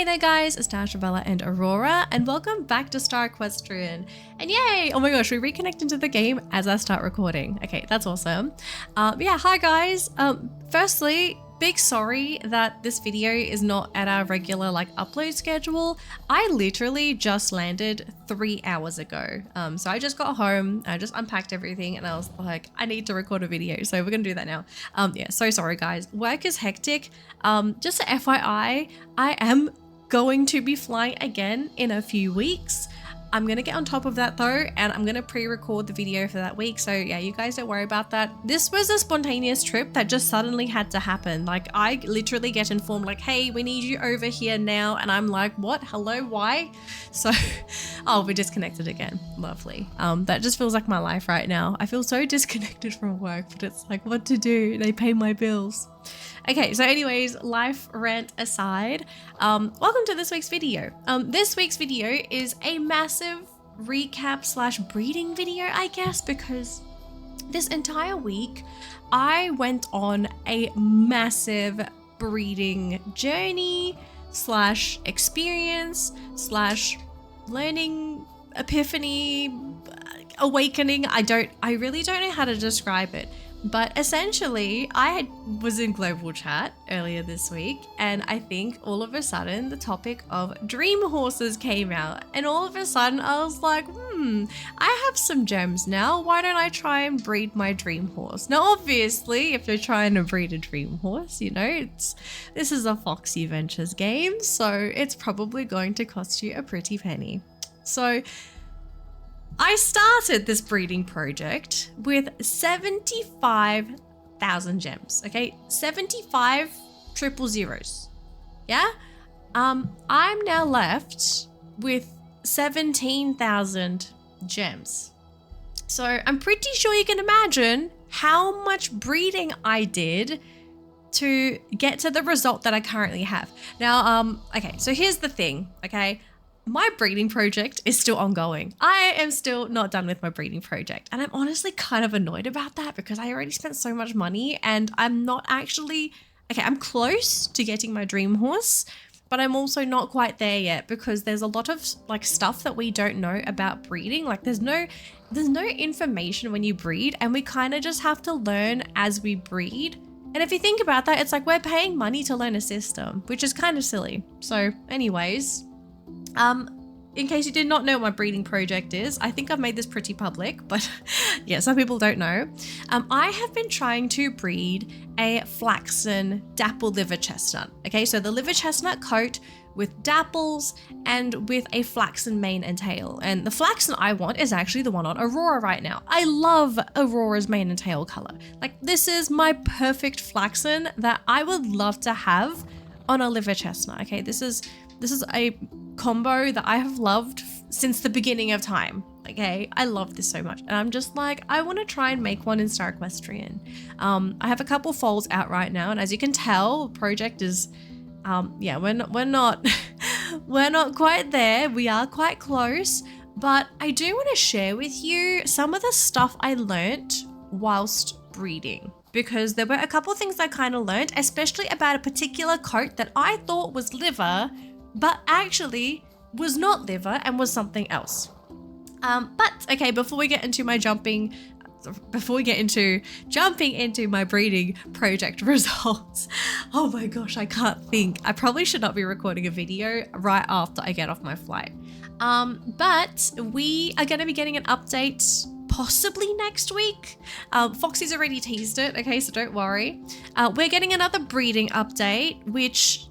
there guys, it's Dashabella and Aurora, and welcome back to Star Equestrian. And yay! Oh my gosh, we reconnect into the game as I start recording. Okay, that's awesome. Yeah, hi guys. Firstly, big sorry that this video is not at our regular upload schedule. I literally just landed 3 hours ago. So I just got home, I just unpacked everything, and I was like, I need to record a video, so we're gonna do that now. Yeah, so sorry guys. Work is hectic. Just a FYI, I am going to be flying again in a few weeks. I'm gonna get on top of that though, and I'm gonna pre-record the video for that week. So yeah, you guys don't worry about that. This was a spontaneous trip that just suddenly had to happen. I literally get informed hey, we need you over here now. And I'm like, what? Hello, why? So, oh, we're disconnected again. Lovely. That just feels like my life right now. I feel so disconnected from work, but it's like, what to do? They pay my bills. Okay, so anyways, life rant aside, welcome to this week's video. This week's video is a massive recap slash breeding video, I guess, because this entire week I went on a massive breeding journey slash experience slash learning epiphany, awakening. I really don't know how to describe it. But essentially, I was in global chat earlier this week, and I think all of a sudden the topic of dream horses came out, and all of a sudden I was like, I have some gems now. Why don't I try and breed my dream horse? Now, obviously, if you're trying to breed a dream horse, you know, this is a Foxy Ventures game, so it's probably going to cost you a pretty penny. So I started this breeding project with 75,000 gems, okay? 75 triple zeros, yeah? I'm now left with 17,000 gems. So I'm pretty sure you can imagine how much breeding I did to get to the result that I currently have. Now, okay, so here's the thing, okay? My breeding project is still ongoing. I am still not done with my breeding project. And I'm honestly kind of annoyed about that because I already spent so much money and I'm not actually, okay, I'm close to getting my dream horse, but I'm also not quite there yet because there's a lot of stuff that we don't know about breeding. There's no information when you breed, and we kind of just have to learn as we breed. And if you think about that, it's like we're paying money to learn a system, which is kind of silly. So anyways, in case you did not know what my breeding project is, I think I've made this pretty public, but yeah, some people don't know. I have been trying to breed a flaxen dapple liver chestnut. Okay, so the liver chestnut coat with dapples and with a flaxen mane and tail. And the flaxen I want is actually the one on Aurora right now. I love Aurora's mane and tail color. This is my perfect flaxen that I would love to have on a liver chestnut. Okay, this is a combo that I have loved since the beginning of time. Okay, I love this so much, and I'm just like, I want to try and make one in Star Equestrian. I have a couple foals out right now, and as you can tell, the project is, yeah, we're not we're not quite there. We are quite close, but I do want to share with you some of the stuff I learnt whilst breeding, because there were a couple of things I kind of learned, especially about a particular coat that I thought was liver, but actually was not liver and was something else. But okay, before we get into jumping into my breeding project results, oh my gosh, I can't think. I probably should not be recording a video right after I get off my flight. But we are going to be getting an update possibly next week. Foxy's already teased it, okay, so don't worry. We're getting another breeding update, which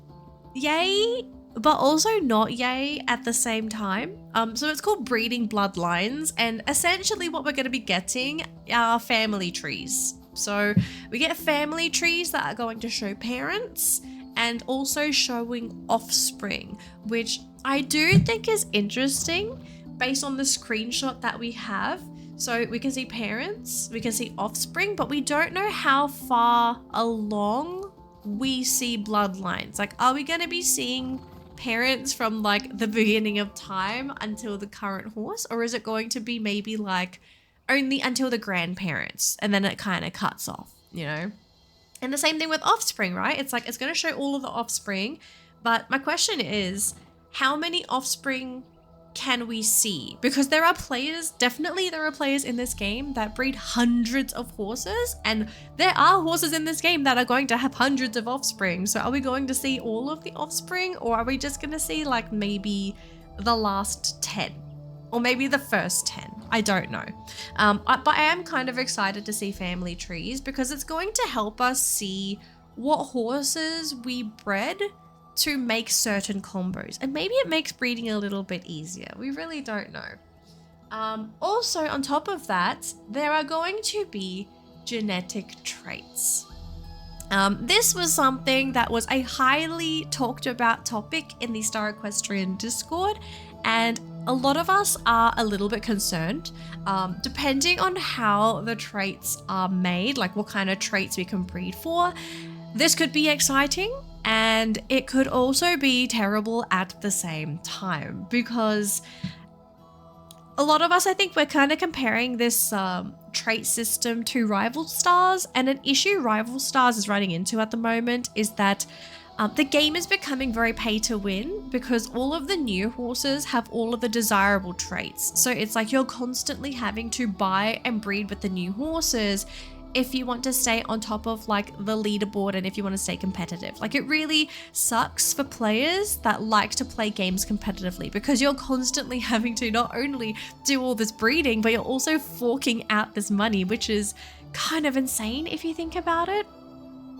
yay, but also not yay at the same time. So it's called Breeding Bloodlines, and essentially what we're going to be getting are family trees. So we get family trees that are going to show parents and also showing offspring, which I do think is interesting based on the screenshot that we have. So we can see parents, we can see offspring, but we don't know how far along we see bloodlines. Are we going to be seeing parents from the beginning of time until the current horse, or is it going to be maybe only until the grandparents and then it kind of cuts off, you know? And the same thing with offspring, right? It's going to show all of the offspring, But my question is, how many offspring can we see? Because there are players, definitely there are players in this game that breed hundreds of horses, and there are horses in this game that are going to have hundreds of offspring. So are we going to see all of the offspring, or are we just going to see like maybe the last 10? Or maybe the first 10. I don't know. But I am kind of excited to see family trees because it's going to help us see what horses we bred to make certain combos. And maybe it makes breeding a little bit easier. We really don't know. Also, on top of that, there are going to be genetic traits. This was something that was a highly talked about topic in the Star Equestrian Discord, and a lot of us are a little bit concerned, depending on how the traits are made, like what kind of traits we can breed for. This could be exciting, and it could also be terrible at the same time, because a lot of us, I think we're kind of comparing this trait system to Rival Stars, and an issue Rival Stars is running into at the moment is that the game is becoming very pay to win because all of the new horses have all of the desirable traits. So it's like you're constantly having to buy and breed with the new horses if you want to stay on top of like the leaderboard and if you want to stay competitive. Like, it really sucks for players that like to play games competitively because you're constantly having to not only do all this breeding, but you're also forking out this money, which is kind of insane if you think about it.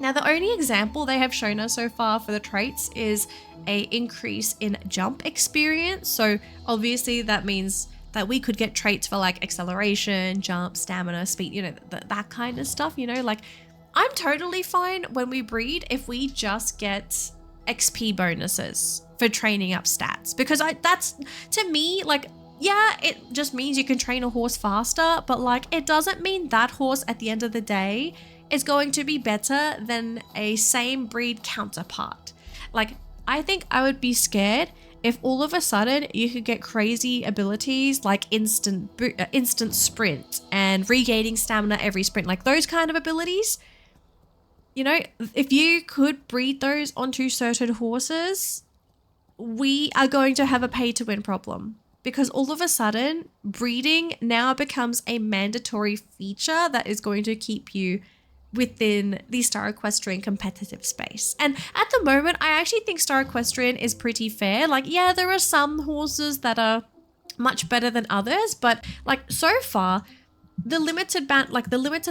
Now, the only example they have shown us so far for the traits is a increase in jump experience. So obviously that means that we could get traits for like acceleration, jump, stamina, speed, you know, that kind of stuff, you know. Like, I'm totally fine when we breed if we just get XP bonuses for training up stats, because that's, to me, like, yeah, it just means you can train a horse faster, but like, it doesn't mean that horse at the end of the day is going to be better than a same breed counterpart. Like, I think I would be scared if all of a sudden you could get crazy abilities like instant sprint and regaining stamina every sprint, like those kind of abilities. You know, if you could breed those onto certain horses, we are going to have a pay to win problem, because all of a sudden breeding now becomes a mandatory feature that is going to keep you within the Star Equestrian competitive space. And at the moment, I actually think Star Equestrian is pretty fair. Like, yeah, there are some horses that are much better than others, but like, so far, the limited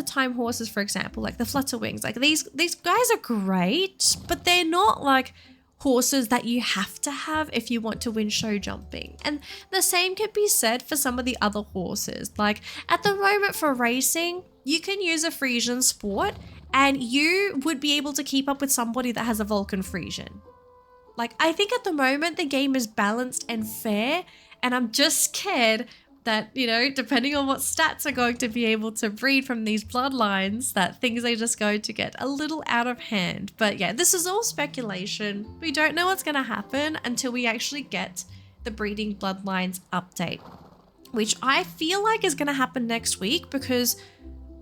time horses, for example, like the Flutter Wings, like these guys are great, but they're not like horses that you have to have if you want to win show jumping. And the same could be said for some of the other horses. Like, at the moment for racing, you can use a Frisian Sport and you would be able to keep up with somebody that has a Vulcan Frisian. Like, I think at the moment the game is balanced and fair, and I'm just scared that, you know, depending on what stats are going to be able to breed from these bloodlines, that things are just going to get a little out of hand. But yeah, this is all speculation. We don't know what's going to happen until we actually get the breeding bloodlines update, which I feel like is going to happen next week, because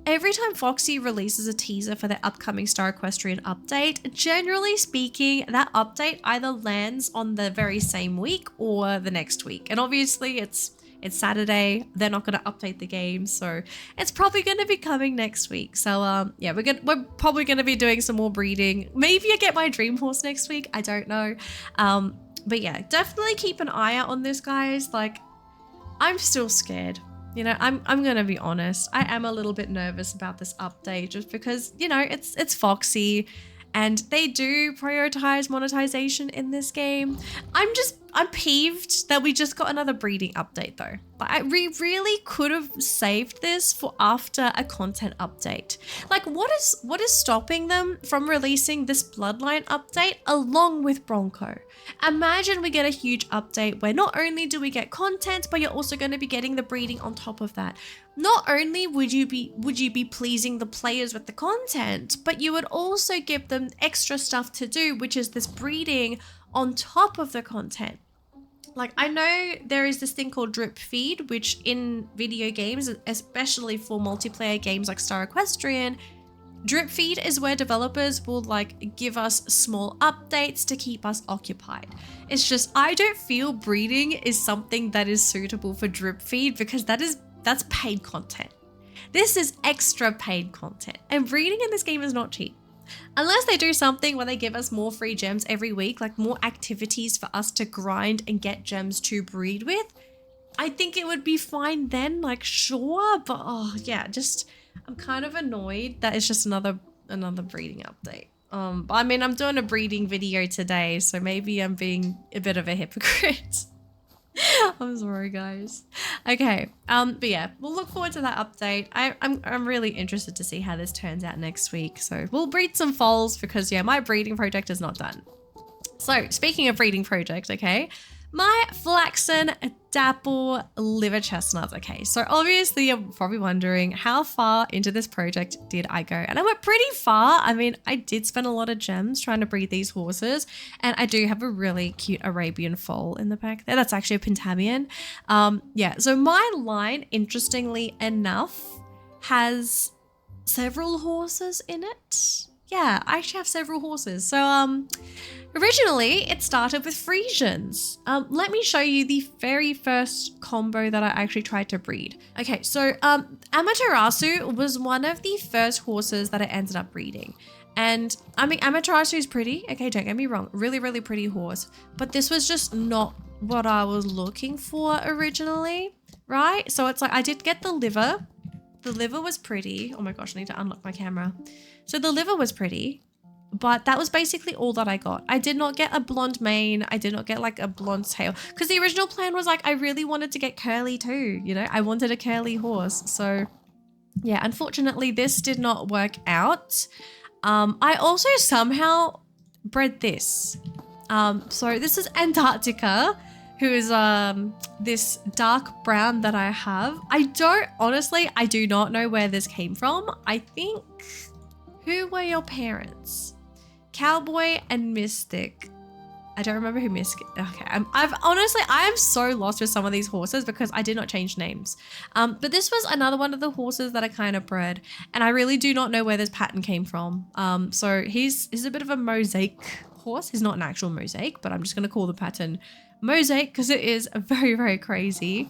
every time Foxy releases a teaser for their upcoming Star Equestrian update, generally speaking, that update either lands on the very same week or the next week. And obviously it's Saturday. They're not going to update the game, so it's probably going to be coming next week. So yeah, we're probably going to be doing some more breeding. Maybe I get my dream horse next week. I don't know. But yeah, definitely keep an eye out on this, guys. Like, I'm still scared. You know, I'm going to be honest. I am a little bit nervous about this update, just because, you know, it's Foxy and they do prioritize monetization in this game. I'm peeved that we just got another breeding update though. Like, we really could have saved this for after a content update. Like, what is stopping them from releasing this bloodline update along with Bronco? Imagine we get a huge update where not only do we get content, but you're also going to be getting the breeding on top of that. Not only would you be pleasing the players with the content, but you would also give them extra stuff to do, which is this breeding on top of the content. Like, I know there is this thing called drip feed, which in video games, especially for multiplayer games like Star Equestrian, Drip feed is where developers will like give us small updates to keep us occupied. It's just, I don't feel breeding is something that is suitable for drip feed because that's paid content. This is extra paid content, and breeding in this game is not cheap. Unless they do something where they give us more free gems every week, like more activities for us to grind and get gems to breed with, I think it would be fine then, like sure, but oh yeah, just I'm kind of annoyed that it's just another breeding update. But I mean, I'm doing a breeding video today, so maybe I'm being a bit of a hypocrite. I'm sorry, guys. Okay, but yeah, we'll look forward to that update. I'm really interested to see how this turns out next week. So we'll breed some foals because yeah, my breeding project is not done. So speaking of breeding project, okay, my flaxen dapple liver chestnuts. Okay, so obviously you're probably wondering how far into this project did I go? And I went pretty far. I mean, I did spend a lot of gems trying to breed these horses, and I do have a really cute Arabian foal in the back there. That's actually a Pentabian. Yeah, so my line, interestingly enough, has several horses in it. Yeah, I actually have several horses. So originally it started with Frisians. Let me show you the very first combo that I actually tried to breed. Okay, so Amaterasu was one of the first horses that I ended up breeding. And I mean, Amaterasu is pretty. Okay, don't get me wrong, really, really pretty horse. But this was just not what I was looking for originally, right? So it's like I did get the liver. The liver was pretty. Oh my gosh, I need to unlock my camera. So the liver was pretty, but that was basically all that I got. I did not get a blonde mane. I did not get like a blonde tail because the original plan was like, I really wanted to get curly too. You know, I wanted a curly horse. So yeah, unfortunately this did not work out. I also somehow bred this. So this is Antarctica, who is this dark brown that I have. I do not know where this came from. I think, who were your parents? Cowboy and Mystic. I don't remember who Mystic. Okay, I am so lost with some of these horses because I did not change names. But this was another one of the horses that I kind of bred, and I really do not know where this pattern came from. So he's a bit of a mosaic horse. He's not an actual mosaic, but I'm just gonna call the pattern mosaic because it is very, very crazy.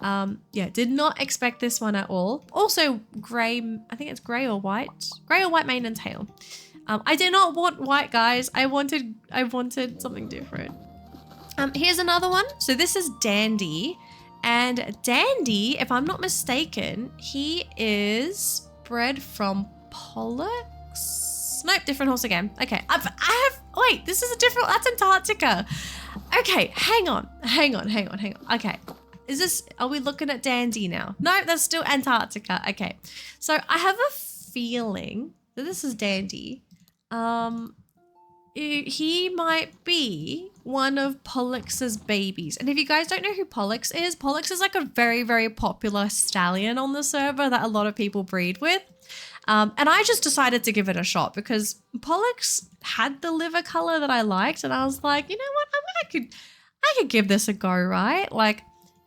Yeah, did not expect this one at all. Also gray, I think it's gray or white mane and tail. I did not want white, guys. I wanted something different. Here's another one. So this is Dandy, and Dandy, if I'm not mistaken, he is bred from Pollux. Nope, different horse again. Okay, wait, this is a different, that's Antarctica. Okay, hang on. Okay. Are we looking at Dandy now? No, that's still Antarctica. Okay. So I have a feeling that this is Dandy. He might be one of Pollux's babies. And if you guys don't know who Pollux is like a very, very popular stallion on the server that a lot of people breed with. And I just decided to give it a shot because Pollux had the liver color that I liked. And I was like, you know what? I could give this a go, right? Like,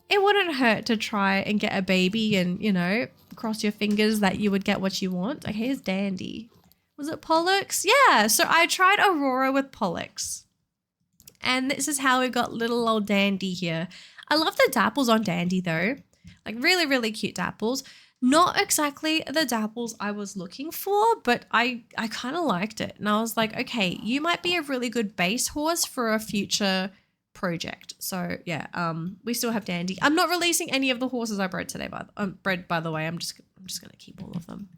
it wouldn't hurt to try and get a baby and, you know, cross your fingers that you would get what you want. Okay, here's Dandy. Was it Pollux? Yeah, so I tried Aurora with Pollux. And this is how we got little old Dandy here. I love the dapples on Dandy though. Like really, really cute dapples. Not exactly the dapples I was looking for, but I kind of liked it. And I was like, okay, you might be a really good base horse for a future project. So yeah, we still have Dandy. I'm not releasing any of the horses I bred today, by the way. I'm just gonna keep all of them.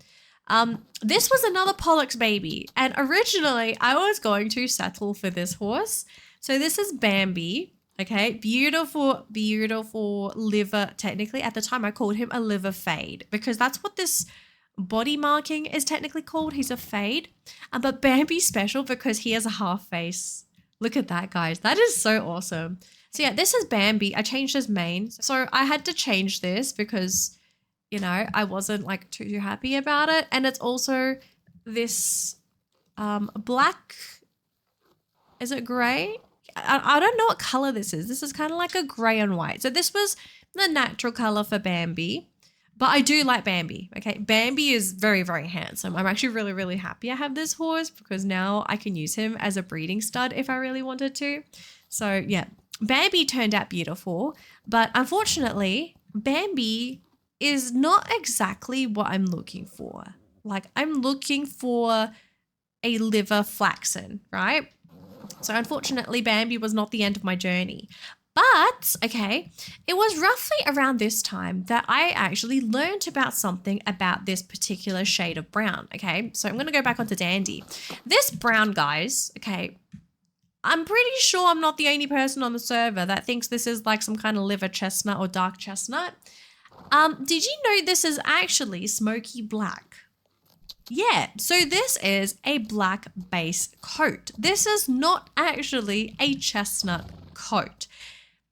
This was another Pollux baby, and originally I was going to settle for this horse. So this is Bambi. Okay, beautiful, beautiful liver. Technically, at the time I called him a liver fade because that's what this body marking is technically called. He's a fade, but Bambi's special because he has a half face. Look at that, guys. That is so awesome. So yeah, this is Bambi. I changed his mane. So I had to change this because, you know, I wasn't like too happy about it. And it's also this black, is it gray? I don't know what color this is. This is kind of like a gray and white. So this was the natural color for Bambi. But I do like Bambi, okay? Bambi is very, very handsome. I'm actually really, really happy I have this horse because now I can use him as a breeding stud if I really wanted to. So yeah, Bambi turned out beautiful, but unfortunately, Bambi is not exactly what I'm looking for. Like I'm looking for a liver flaxen, right? So unfortunately, Bambi was not the end of my journey. But, okay, it was roughly around this time that I actually learned about something about this particular shade of brown, okay? So I'm going to go back onto Dandy. This brown, guys, okay, I'm pretty sure I'm not the only person on the server that thinks this is like some kind of liver chestnut or dark chestnut. Did you know this is actually smoky black? Yeah, so this is a black base coat. This is not actually a chestnut coat.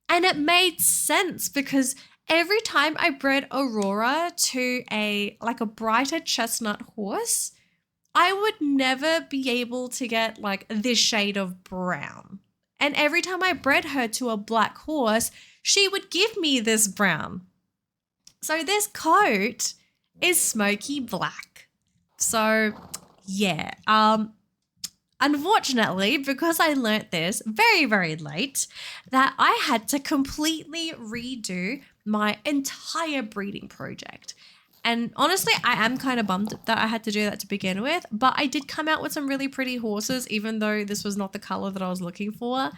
And it made sense because every time I bred Aurora to a brighter chestnut horse, I would never be able to get like this shade of brown. And every time I bred her to a black horse, she would give me this brown. So this coat is smoky black. So yeah, unfortunately, because I learnt this very, very late, that I had to completely redo my entire breeding project. And honestly, I am kind of bummed that I had to do that to begin with, but I did come out with some really pretty horses, even though this was not the color that I was looking for.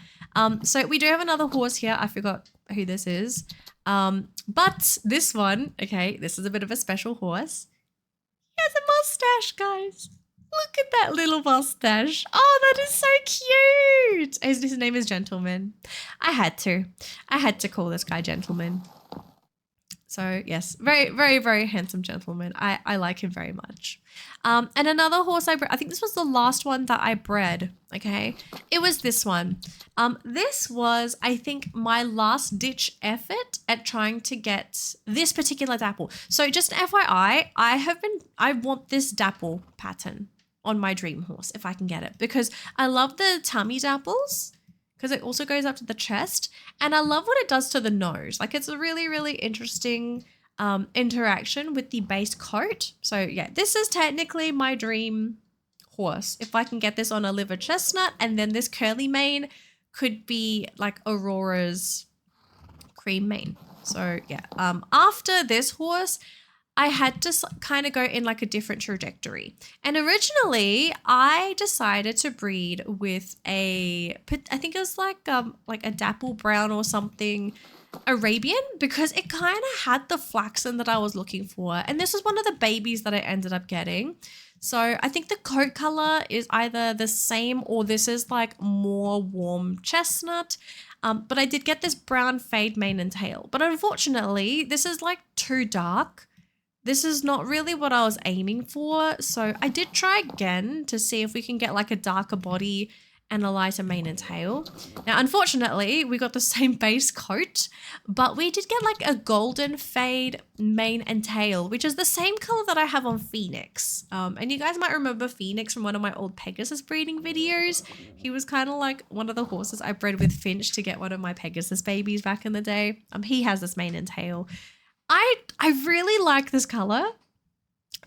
So we do have another horse here. I forgot who this is. But this one, okay, this is a bit of a special horse. He has a mustache, guys. Look at that little mustache. Oh, that is so cute. His name is Gentleman. I had to call this guy Gentleman. So yes, very, very, very handsome gentleman. I like him very much. And another horse I bred, I think this was the last one that I bred, okay? It was this one. This was, I think, my last ditch effort at trying to get this particular dapple. So just an FYI, I want this dapple pattern on my dream horse if I can get it because I love the tummy dapples because it also goes up to the chest and I love what it does to the nose. Like it's a really, really interesting interaction with the base coat. So yeah, this is technically my dream horse. If I can get this on a liver chestnut and then this curly mane could be like Aurora's cream mane. So yeah, after this horse, I had to kind of go in like a different trajectory. And originally I decided to breed with I think it was like a dapple brown or something Arabian because it kind of had the flaxen that I was looking for. And this was one of the babies that I ended up getting. So I think the coat color is either the same or this is like more warm chestnut. But I did get this brown fade mane and tail. But unfortunately, this is like too dark. This is not really what I was aiming for. So I did try again to see if we can get like a darker body and a lighter mane and tail. Now, unfortunately, we got the same base coat, but we did get like a golden fade mane and tail, which is the same color that I have on Phoenix. And you guys might remember Phoenix from one of my old Pegasus breeding videos. He was kind of like one of the horses I bred with Finch to get one of my Pegasus babies back in the day. He has this mane and tail. I really like this color,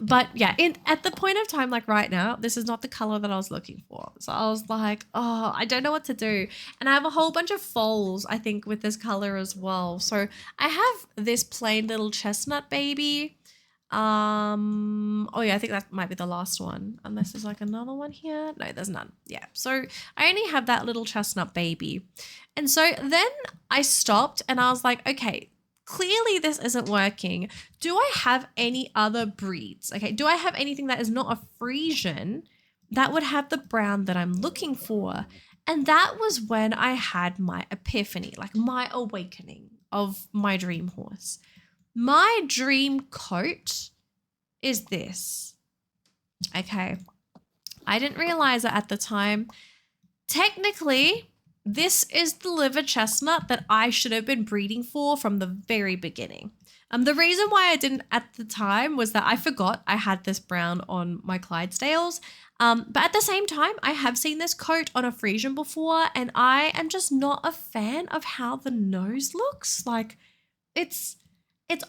but yeah, at the point of time, like right now, this is not the color that I was looking for. So I was like, oh, I don't know what to do. And I have a whole bunch of foals, I think, with this color as well. So I have this plain little chestnut baby. Oh yeah, I think that might be the last one. Unless there's like another one here. No, there's none. Yeah. So I only have that little chestnut baby. And so then I stopped and I was like, okay, clearly this isn't working. Do I have any other breeds? Okay, do I have anything that is not a Frisian that would have the brown that I'm looking for? And that was when I had my epiphany, like my awakening of my dream horse. My dream coat is this. Okay, I didn't realize it at the time. Technically, this is the liver chestnut that I should have been breeding for from the very beginning. The reason why I didn't at the time was that I forgot I had this brown on my Clydesdales. But at the same time, I have seen this coat on a Frisian before, and I am just not a fan of how the nose looks. Like, it's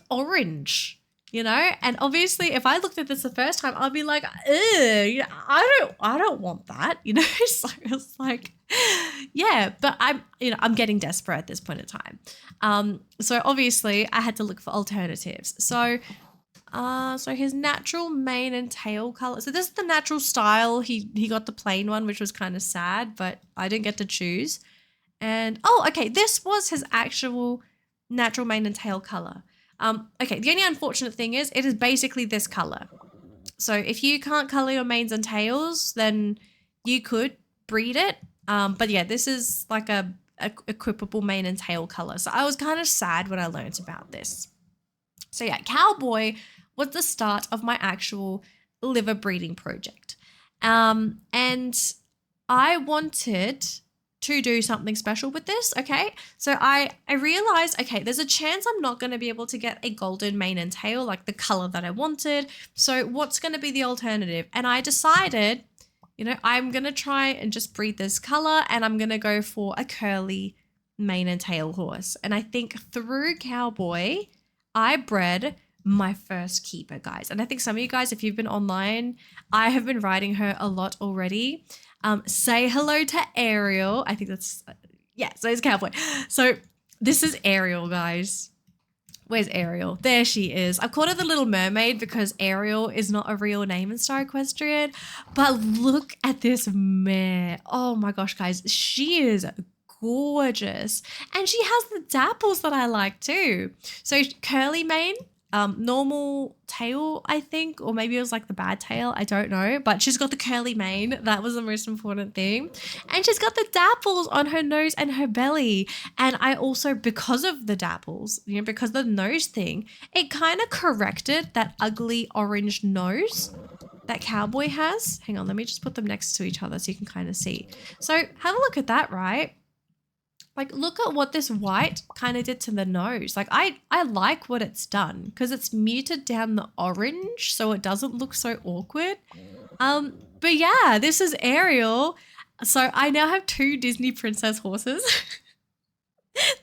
orange. you know? And obviously if I looked at this the first time, I'd be like, ew, I don't want that, you know? So it's like, yeah, but I'm getting desperate at this point in time. So obviously I had to look for alternatives. So his natural mane and tail color. So this is the natural style. He got the plain one, which was kind of sad, but I didn't get to choose. And okay, this was his actual natural mane and tail color. Okay, the only unfortunate thing is it is basically this color. So if you can't color your manes and tails, then you could breed it. But yeah, this is like a equipable mane and tail color. So I was kind of sad when I learned about this. So yeah, cowboy was the start of my actual liver breeding project. And I wanted to do something special with this, okay? So I realized, okay, there's a chance I'm not going to be able to get a golden mane and tail, like the color that I wanted. So what's going to be the alternative? And I decided, you know, I'm going to try and just breed this color, and I'm going to go for a curly mane and tail horse. And I think through cowboy, I bred my first keeper, guys. And I think some of you guys, if you've been online, I have been riding her a lot already. Say hello to Ariel. I think that's, yeah, so it's cowboy. So this is Ariel, guys. Where's Ariel? There she is. I called her the Little Mermaid because Ariel is not a real name in Star Equestrian. But look at this mare. Oh my gosh, guys. She is gorgeous. And she has the dapples that I like too. So curly mane. Normal tail, I think, or maybe it was like the bad tail, I don't know, but she's got the curly mane. That was the most important thing. And she's got the dapples on her nose and her belly. And I also, because of the dapples, you know, because of the nose thing, it kind of corrected that ugly orange nose that cowboy has. Hang on, let me just put them next to each other so you can kind of see. So have a look at that, right? Like, look at what this white kind of did to the nose. Like, I like what it's done because it's muted down the orange so it doesn't look so awkward. But yeah, this is Ariel. So I now have 2 Disney princess horses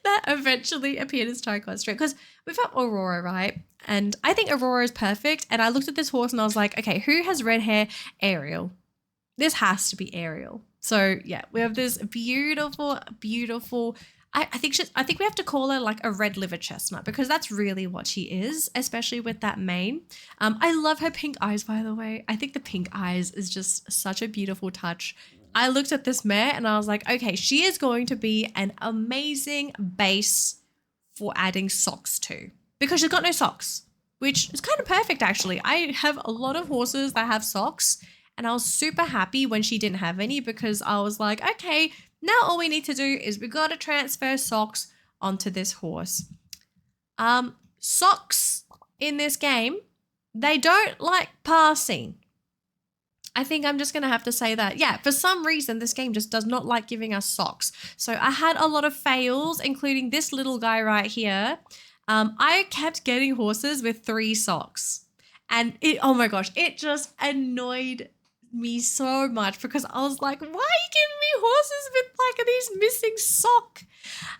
that eventually appeared as Star Equestrian because we've got Aurora, right? And I think Aurora is perfect. And I looked at this horse and I was like, okay, who has red hair? Ariel. This has to be Ariel. So yeah, we have this beautiful, beautiful. I think we have to call her like a red liver chestnut because that's really what she is, especially with that mane. I love her pink eyes, by the way. I think the pink eyes is just such a beautiful touch. I looked at this mare and I was like, okay, she is going to be an amazing base for adding socks to because she's got no socks, which is kind of perfect actually. I have a lot of horses that have socks. And I was super happy when she didn't have any because I was like, okay, now all we need to do is we got to transfer socks onto this horse. Socks in this game, they don't like passing. I think I'm just going to have to say that. Yeah, for some reason, this game just does not like giving us socks. So I had a lot of fails, including this little guy right here. I kept getting horses with 3 socks. And oh my gosh, it just annoyed me so much because I was like, why are you giving me horses with like these missing sock?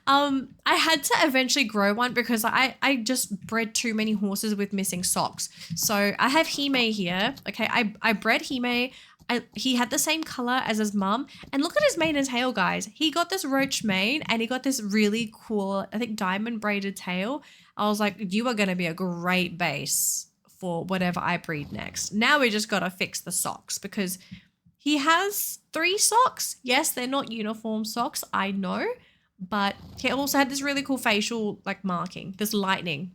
I had to eventually grow one because I just bred too many horses with missing socks. So I have Hime here. Okay, I bred Hime. He had the same color as his mum. And look at his mane and tail, guys. He got this roach mane and he got this really cool, I think, diamond braided tail. I was like, you are going to be a great base for whatever I breed next. Now we just got to fix the socks because he has 3 socks. Yes, they're not uniform socks, I know, but he also had this really cool facial like marking, this lightning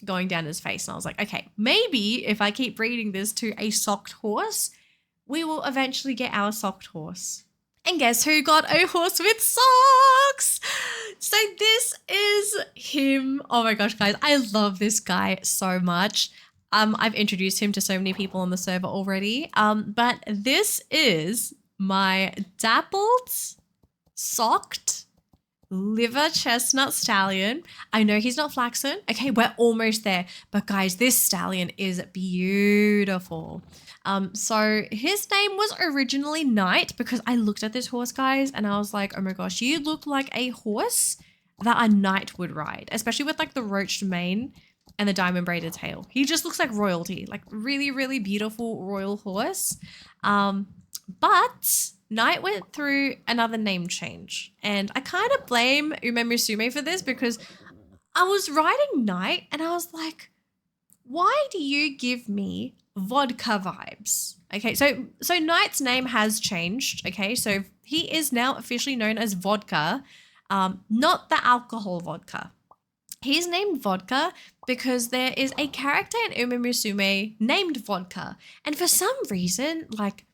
going down his face. And I was like, okay, maybe if I keep breeding this to a socked horse, we will eventually get our socked horse. And guess who got a horse with socks? So this is him. Oh my gosh, guys, I love this guy so much. I've introduced him to so many people on the server already. But this is my dappled, socked, liver chestnut stallion. I know he's not flaxen. Okay, we're almost there. But guys, this stallion is beautiful. So his name was originally Knight because I looked at this horse, guys, and I was like, oh my gosh, you look like a horse that a knight would ride, especially with like the roached mane. and the diamond braided tail. He just looks like royalty, like really, really beautiful royal horse. But Knight went through another name change, and I kind of blame Ume Musume for this because I was riding Knight and I was like, why do you give me vodka vibes? Okay, so Knight's name has changed. Okay, so he is now officially known as Vodka, not the alcohol vodka. He's named Vodka because there is a character in Ume Musume named Vodka, and for some reason, like,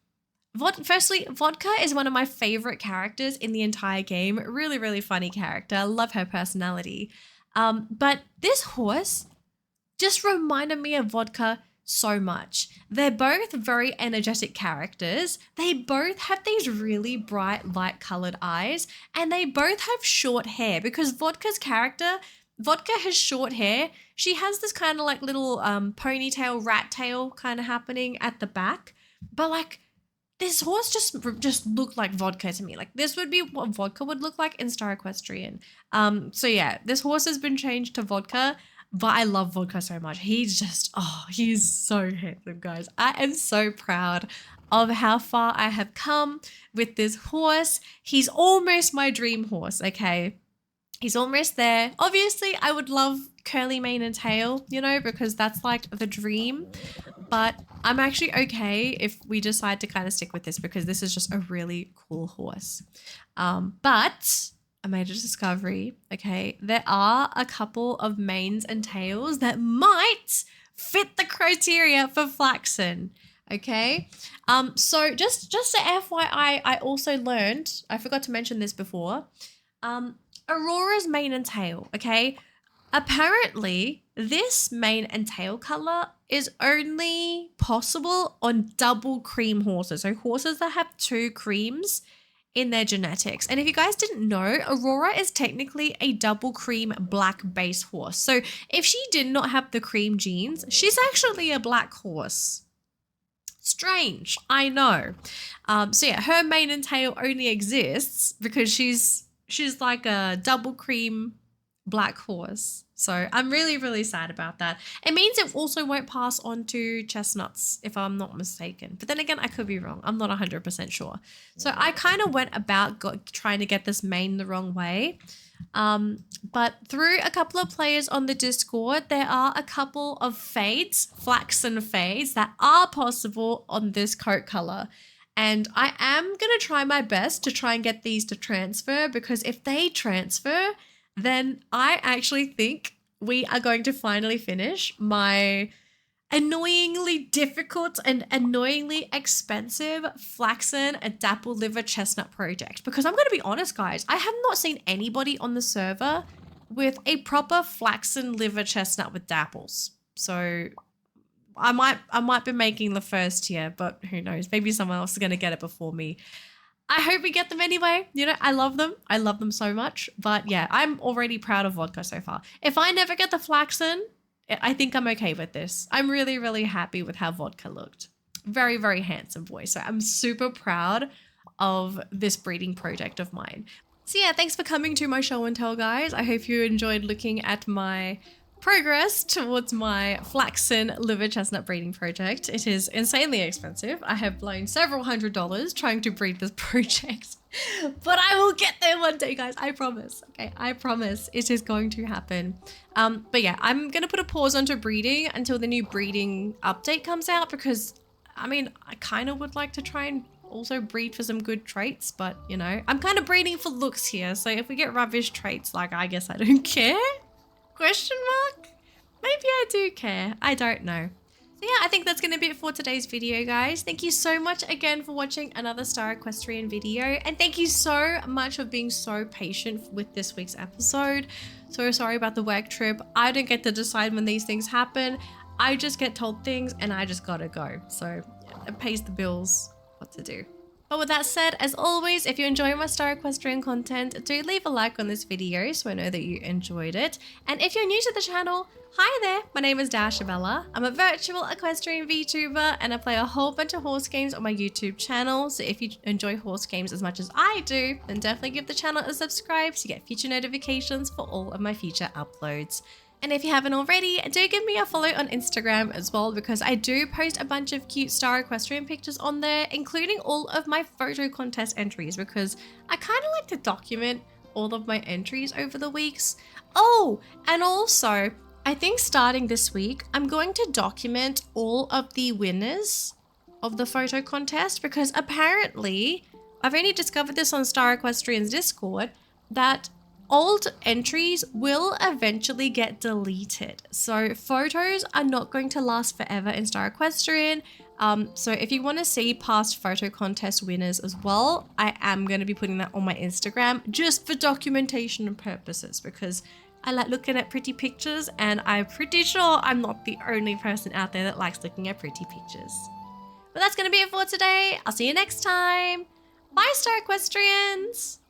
firstly, Vodka is one of my favorite characters in the entire game. Really, really funny character. I love her personality. But this horse just reminded me of Vodka so much. They're both very energetic characters. They both have these really bright, light colored eyes, and they both have short hair because Vodka has short hair. She has this kind of like little ponytail, rat tail kind of happening at the back. But like, this horse just looked like Vodka to me. Like, this would be what Vodka would look like in Star Equestrian. So yeah, this horse has been changed to Vodka, but I love Vodka so much. He's so handsome, guys. I am so proud of how far I have come with this horse. He's almost my dream horse, okay? He's almost there. Obviously, I would love curly mane and tail, you know, because that's like the dream. But I'm actually okay if we decide to kind of stick with this because this is just a really cool horse. But I made a discovery, okay? There are a couple of manes and tails that might fit the criteria for flaxen, okay? So just a FYI, I also learned, I forgot to mention this before, Aurora's mane and tail, okay? Apparently, this mane and tail color is only possible on double cream horses. So horses that have 2 creams in their genetics. And if you guys didn't know, Aurora is technically a double cream black base horse. So if she did not have the cream genes, she's actually a black horse. Strange, I know. So yeah, her mane and tail only exists because she's like a double cream black horse. So I'm really, really sad about that. It means it also won't pass on to chestnuts if I'm not mistaken. But then again, I could be wrong. I'm not 100% sure. So I kind of went about trying to get this mane the wrong way. But through a couple of players on the Discord, there are a couple of fades, flaxen fades, that are possible on this coat color. And I am going to try my best to try and get these to transfer, because if they transfer, then I actually think we are going to finally finish my annoyingly difficult and annoyingly expensive flaxen and dapple liver chestnut project. Because I'm going to be honest, guys, I have not seen anybody on the server with a proper flaxen liver chestnut with dapples. So I might be making the first here, but who knows? Maybe someone else is going to get it before me. I hope we get them anyway. You know, I love them. I love them so much. But yeah, I'm already proud of Vodka so far. If I never get the flaxen, I think I'm okay with this. I'm really, really happy with how Vodka looked. Very, very handsome boy. So I'm super proud of this breeding project of mine. So yeah, thanks for coming to my show and tell, guys. I hope you enjoyed looking at my progress towards my flaxen liver chestnut breeding project. It is insanely expensive. I have blown several $100s trying to breed this project, but I will get there one day, guys. I promise. Okay, I promise it is going to happen. But yeah, I'm gonna put a pause onto breeding until the new breeding update comes out, because I mean, I kind of would like to try and also breed for some good traits, but you know, I'm kind of breeding for looks here. So if we get rubbish traits, like, I guess I don't care. Question mark? Maybe I do care. I don't know. So yeah, I think that's going to be it for today's video, guys. Thank you so much again for watching another Star Equestrian video. And thank you so much for being so patient with this week's episode. So sorry about the work trip. I don't get to decide when these things happen. I just get told things and I just gotta go. So yeah, it pays the bills what to do. But with that said, as always, if you enjoy my Star Equestrian content, do leave a like on this video so I know that you enjoyed it. And if you're new to the channel, hi there, my name is Dashabella. I'm a virtual equestrian VTuber and I play a whole bunch of horse games on my YouTube channel. So if you enjoy horse games as much as I do, then definitely give the channel a subscribe to get future notifications for all of my future uploads. And if you haven't already, do give me a follow on Instagram as well, because I do post a bunch of cute Star Equestrian pictures on there, including all of my photo contest entries, because I kind of like to document all of my entries over the weeks. Oh, and also, I think starting this week, I'm going to document all of the winners of the photo contest, because apparently, I've only discovered this on Star Equestrian's Discord, that old entries will eventually get deleted. So photos are not going to last forever in Star Equestrian. So if you want to see past photo contest winners as well, I am going to be putting that on my Instagram just for documentation purposes, because I like looking at pretty pictures, and I'm pretty sure I'm not the only person out there that likes looking at pretty pictures. But that's going to be it for today. I'll see you next time. Bye, Star Equestrians!